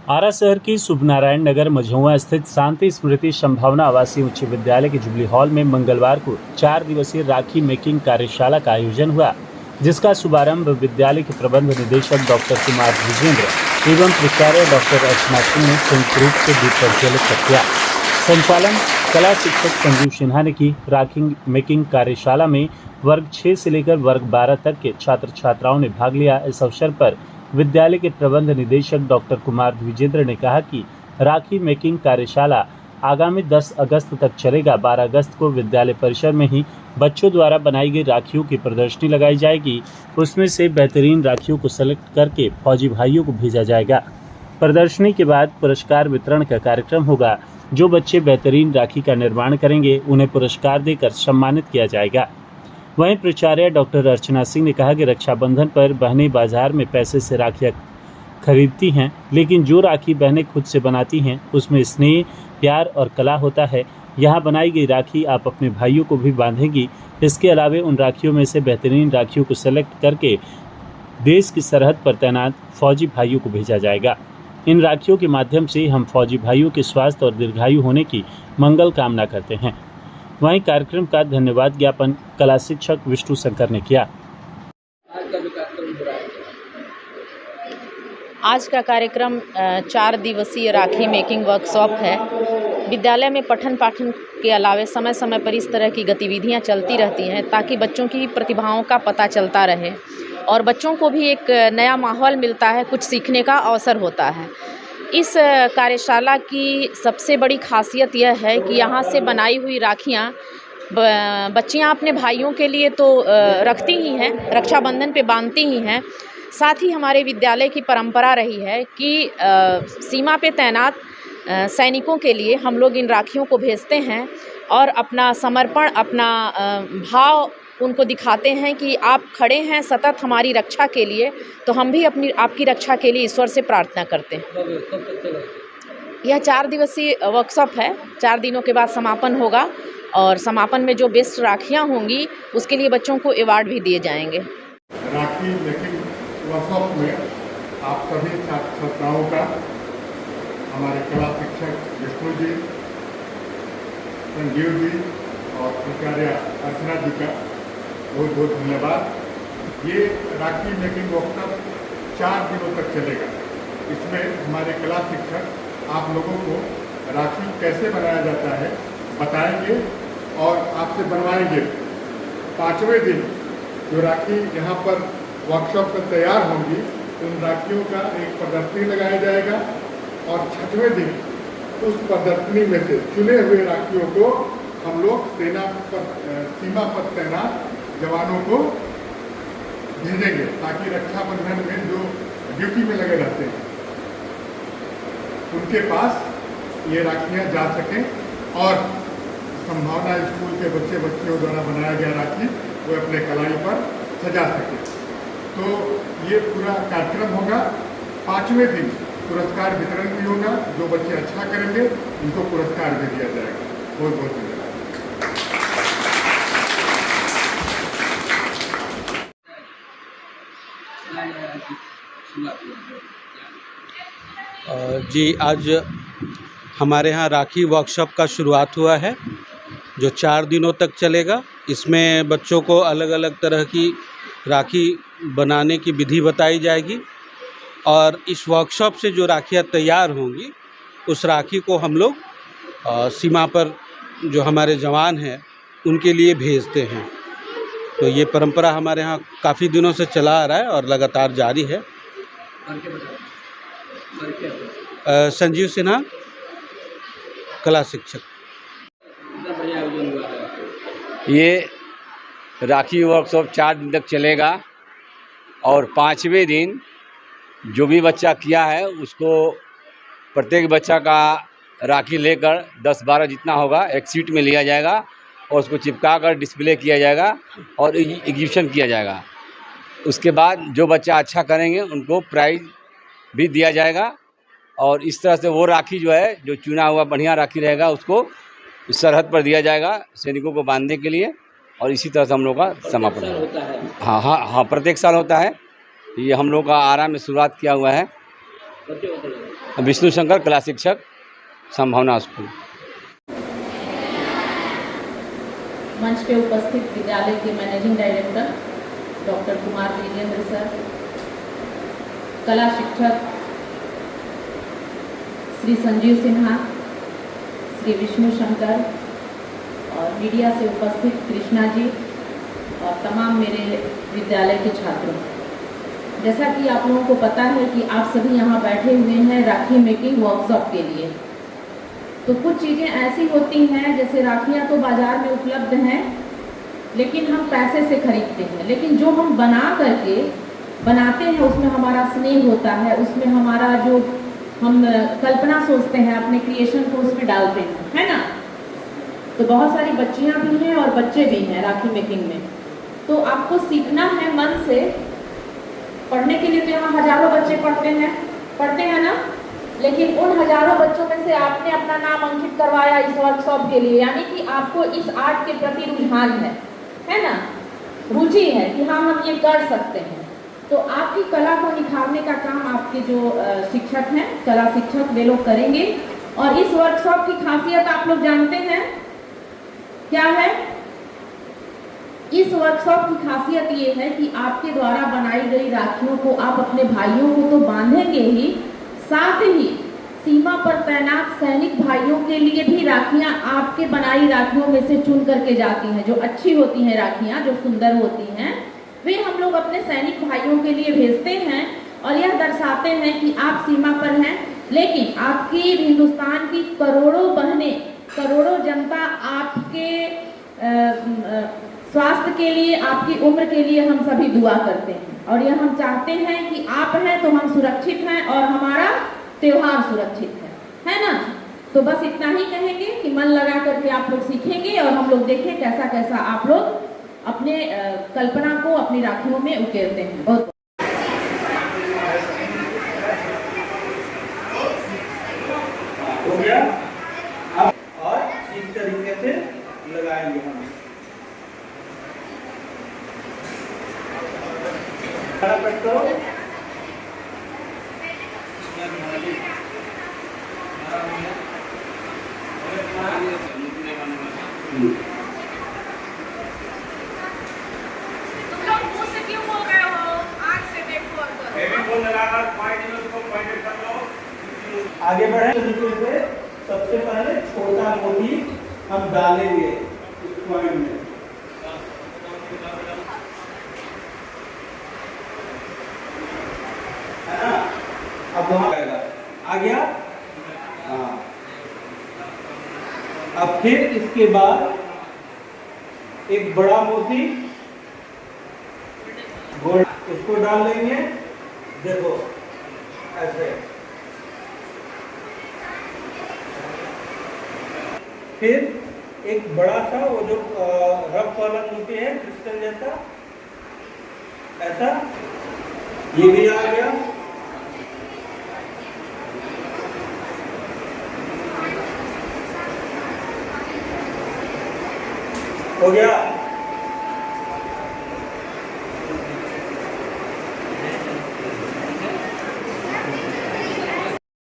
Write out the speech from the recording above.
आरा शहर की शुभनारायण नगर मझौआ स्थित शांति स्मृति संभावना आवासीय उच्च विद्यालय के जुबली हॉल में मंगलवार को 4 दिवसीय राखी मेकिंग कार्यशाला का आयोजन हुआ, जिसका शुभारंभ विद्यालय के प्रबंध निदेशक डॉक्टर कुमार विजेंद्र एवं प्राचार्य डॉक्टर अर्चना सिंह ने संयुक्त रूप से दीप प्रज्वलित कर किया। संचालन कला शिक्षक संजीव सिन्हा ने की। राखी मेकिंग कार्यशाला में वर्ग 6 से लेकर वर्ग 12 तक के छात्र छात्राओं ने भाग लिया। इस अवसर पर विद्यालय के प्रबंध निदेशक डॉक्टर कुमार विजेंद्र ने कहा कि राखी मेकिंग कार्यशाला आगामी 10 अगस्त तक चलेगा। 12 अगस्त को विद्यालय परिसर में ही बच्चों द्वारा बनाई गई राखियों की प्रदर्शनी लगाई जाएगी। उसमें से बेहतरीन राखियों को सेलेक्ट करके फौजी भाइयों को भेजा जाएगा। प्रदर्शनी के बाद पुरस्कार वितरण का कार्यक्रम होगा। जो बच्चे बेहतरीन राखी का निर्माण करेंगे उन्हें पुरस्कार देकर सम्मानित किया जाएगा। वहीं प्राचार्य डॉक्टर अर्चना सिंह ने कहा कि रक्षाबंधन पर बहनें बाजार में पैसे से राखियाँ खरीदती हैं, लेकिन जो राखी बहनें खुद से बनाती हैं उसमें स्नेह, प्यार और कला होता है। यहाँ बनाई गई राखी आप अपने भाइयों को भी बांधेंगी। इसके अलावा उन राखियों में से बेहतरीन राखियों को सेलेक्ट करके देश की सरहद पर तैनात फौजी भाइयों को भेजा जाएगा। इन राखियों के माध्यम से हम फौजी भाइयों के स्वास्थ्य और दीर्घायु होने की मंगल कामना करते हैं। वहीं कार्यक्रम का धन्यवाद ज्ञापन कला शिक्षक विष्णु शंकर ने किया। आज का कार्यक्रम 4 दिवसीय राखी मेकिंग वर्कशॉप है। विद्यालय में पठन पाठन के अलावे समय समय पर इस तरह की गतिविधियां चलती रहती हैं ताकि बच्चों की प्रतिभाओं का पता चलता रहे और बच्चों को भी एक नया माहौल मिलता है, कुछ सीखने का अवसर होता है। इस कार्यशाला की सबसे बड़ी खासियत यह है कि यहाँ से बनाई हुई राखियाँ बच्चियाँ अपने भाइयों के लिए तो रखती ही हैं, रक्षाबंधन पे बांधती ही हैं। साथ ही हमारे विद्यालय की परंपरा रही है कि सीमा पे तैनात सैनिकों के लिए हम लोग इन राखियों को भेजते हैं और अपना समर्पण, अपना भाव उनको दिखाते हैं कि आप खड़े हैं सतत हमारी रक्षा के लिए, तो हम भी आपकी रक्षा के लिए ईश्वर से प्रार्थना करते हैं। यह 4 दिवसीय वर्कशॉप है। 4 दिनों के बाद समापन होगा और समापन में जो बेस्ट राखियां होंगी उसके लिए बच्चों को अवार्ड भी दिए जाएंगे। राखी मेकिंग वर्कशॉप में आप सभी छात्र छात्राओं का हमारे कला शिक्षक विष्णु जी, संजीव जी और प्राचार्य अर्चना जी का बहुत बहुत धन्यवाद। ये राखी मेकिंग वर्कशॉप 4 दिनों तक चलेगा। इसमें हमारे कला शिक्षक आप लोगों को राखी कैसे बनाया जाता है बताएंगे और आपसे बनवाएंगे। 5वें दिन जो राखी यहाँ पर वर्कशॉप में तैयार होंगी उन राखियों का एक प्रदर्शनी लगाया जाएगा और 6वें दिन उस प्रदर्शनी में से चुने हुए राखियों को हम लोग सीमा पर तैनात जवानों को भेजेंगे ताकि रक्षाबंधन में जो ड्यूटी में लगे रहते हैं उनके पास ये राखियाँ जा सकें और संभावना स्कूल के बच्चे बच्चियों द्वारा बनाया गया राखी वो अपने कलाई पर सजा सके। तो ये पूरा कार्यक्रम होगा। 5वें दिन पुरस्कार वितरण भी होगा। जो बच्चे अच्छा करेंगे उनको पुरस्कार भी दिया जाएगा। बहुत बहुत धन्यवाद। जी, आज हमारे यहाँ राखी वर्कशॉप का शुरुआत हुआ है जो 4 दिनों तक चलेगा। इसमें बच्चों को अलग अलग तरह की राखी बनाने की विधि बताई जाएगी और इस वर्कशॉप से जो राखियाँ तैयार होंगी उस राखी को हम लोग सीमा पर जो हमारे जवान हैं उनके लिए भेजते हैं। तो ये परंपरा हमारे यहाँ काफ़ी दिनों से चला आ रहा है और लगातार जारी है। संजीव सिन्हा, कला शिक्षक। ये राखी वर्कशॉप 4 दिन तक चलेगा और 5वें दिन जो भी बच्चा किया है उसको प्रत्येक बच्चा का राखी लेकर 10-12 जितना होगा एक सीट में लिया जाएगा और उसको चिपका कर डिस्प्ले किया जाएगा और एग्जीबिशन किया जाएगा। उसके बाद जो बच्चा अच्छा करेंगे उनको प्राइज़ भी दिया जाएगा और इस तरह से वो राखी जो है जो चुना हुआ बढ़िया राखी रहेगा उसको सरहद पर दिया जाएगा सैनिकों को बांधने के लिए और इसी तरह से हम लोग का समापन होता है। हाँ, प्रत्येक साल होता है। ये हम लोग का आरा में शुरुआत किया हुआ है विष्णु शंकर कला शिक्षक संभावना स्कूल। मंच पे उपस्थित विद्यालय के managing director doctor Kumar Vijendra sir, कला शिक्षक श्री संजीव सिन्हा, श्री विष्णु शंकर और मीडिया से उपस्थित कृष्णा जी और तमाम मेरे विद्यालय के छात्रों, जैसा कि आप लोगों को पता है कि आप सभी यहाँ बैठे हुए हैं राखी मेकिंग वर्कशॉप के लिए। तो कुछ चीज़ें ऐसी होती हैं, जैसे राखियाँ तो बाज़ार में उपलब्ध हैं, लेकिन हम पैसे से खरीदते हैं, लेकिन जो हम बनाते हैं उसमें हमारा स्नेह होता है, उसमें हमारा जो हम कल्पना सोचते हैं, अपने क्रिएशन को उसमें डालते हैं, है ना। तो बहुत सारी बच्चियाँ भी हैं और बच्चे भी हैं राखी मेकिंग में। तो आपको सीखना है मन से। पढ़ने के लिए तो यहाँ हजारों बच्चे पढ़ते हैं ना, लेकिन उन हजारों बच्चों में से आपने अपना नाम अंकित करवाया इस वर्कशॉप के लिए, यानी कि आपको इस आर्ट के प्रति रुझान है ना, रुचि है कि हाँ हम ये कर सकते हैं। तो आपकी कला को निखारने का काम आपके जो शिक्षक हैं, कला शिक्षक, वे लोग करेंगे। और इस वर्कशॉप की खासियत आप लोग जानते हैं क्या है? इस वर्कशॉप की खासियत ये है कि आपके द्वारा बनाई गई राखियों को आप अपने भाइयों को तो बांधेंगे ही, साथ ही सीमा पर तैनात सैनिक भाइयों के लिए भी राखियां आपके बनाई राखियों में से चुन करके जाती हैं। जो अच्छी होती हैं राखियां, जो सुंदर होती हैं, वे हम लोग अपने सैनिक भाइयों के लिए भेजते हैं और यह दर्शाते हैं कि आप सीमा पर हैं, लेकिन आपकी हिंदुस्तान की करोड़ों बहनें, करोड़ों जनता आपके स्वास्थ्य के लिए, आपकी उम्र के लिए हम सभी दुआ करते हैं। और यह हम चाहते हैं कि आप हैं तो हम सुरक्षित हैं और हमारा त्योहार सुरक्षित है ना। तो बस इतना ही कहेंगे कि मन लगा करके आप लोग सीखेंगे और हम लोग देखें कैसा कैसा आप लोग अपने कल्पना को अपनी राखियों में उकेरते हैं। बहुत हो गया। अब और इस तरीके से लगाएंगे हम। आगे बढ़े तो सबसे पहले छोटा मोती हम डालेंगे इस पॉइंट में। है ना, अब वहां आ गया। हाँ, अब फिर इसके बाद एक बड़ा मोती गोल्ड, उसको डाल लेंगे। देखो ऐसे, फिर एक बड़ा सा वो जो रफ वाला मोती है क्रिस्टल जैसा, ऐसा, ये भी आ गया। हो गया।